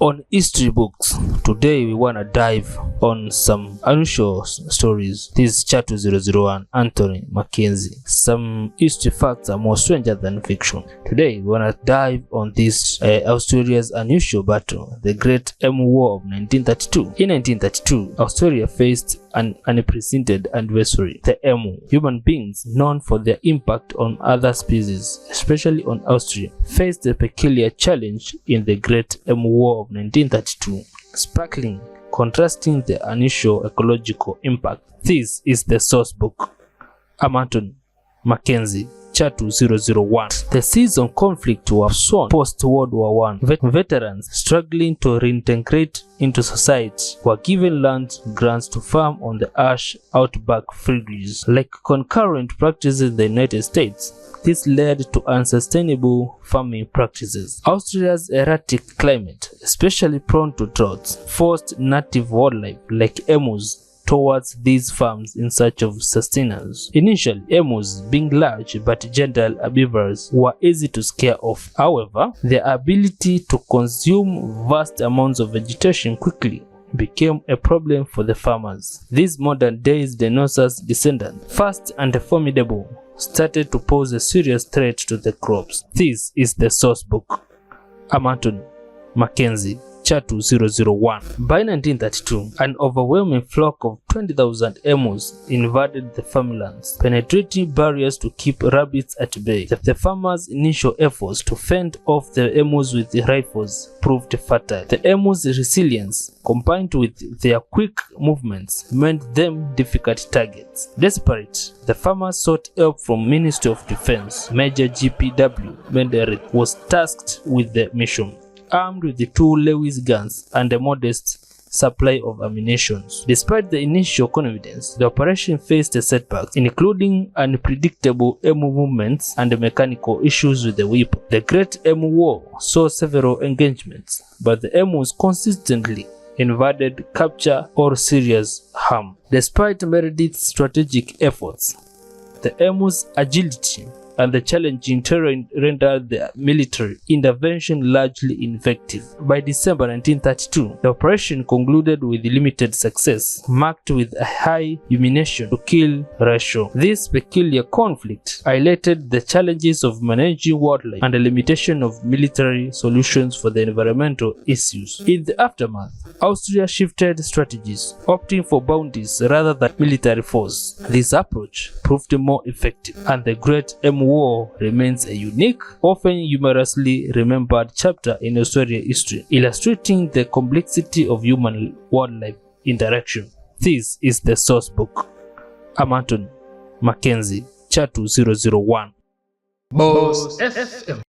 On history books, today we wanna dive on some unusual stories. This is Chapter 001, Anthony Mackenzie. Some history facts are more stranger than fiction. Today we wanna dive on this Australia's unusual battle, the Great Emu War of 1932. In 1932, Australia faced an unprecedented adversary, the emu. Human beings, known for their impact on other species, especially on Australia, faced a peculiar challenge in the Great Emu War of 1932, sparkling, contrasting the unusual ecological impact. This is the source book. I'm Anthony Mackenzie. Chapter 001. The seeds of conflict were sown post-World War I. Veterans struggling to reintegrate into society were given land grants to farm on the ash outback fringes. Like concurrent practices in the United States, this led to unsustainable farming practices. Australia's erratic climate, especially prone to droughts, forced native wildlife like emus towards these farms in search of sustenance. Initially, emus, being large but gentle herbivores, were easy to scare off. However, their ability to consume vast amounts of vegetation quickly became a problem for the farmers. These modern-day dinosaurs descendants, fast and formidable, started to pose a serious threat to the crops. This is the source book. I'm Anthony Mackenzie. Chapter 001. By 1932, an overwhelming flock of 20,000 emus invaded the farmlands, penetrating barriers to keep rabbits at bay. The farmers' initial efforts to fend off the emus with rifles proved fertile. The emus' resilience, combined with their quick movements, made them difficult targets. Desperate, the farmers sought help from Ministry of Defense. Major G.P.W. Menderit was tasked with the mission, armed with the 2 Lewis guns and a modest supply of ammunition. Despite the initial confidence, the operation faced setbacks, including unpredictable emu movements and mechanical issues with the weapon. The Great Emu War saw several engagements, but the emus consistently invaded, capture, or serious harm. Despite Meredith's strategic efforts, the emus' agility and the challenging terrain rendered the military intervention largely ineffective. By December 1932, the operation concluded with limited success, marked with a high elimination to kill ratio. This peculiar conflict highlighted the challenges of managing wildlife and the limitation of military solutions for the environmental issues. In the aftermath, Austria shifted strategies, opting for bounties rather than military force. This approach proved more effective, and the Great Emu War remains a unique, often humorously remembered chapter in Australian history, illustrating the complexity of human-wildlife interaction. This is the source book. I'm Anthony Mackenzie. Chapter 001. Boss FM.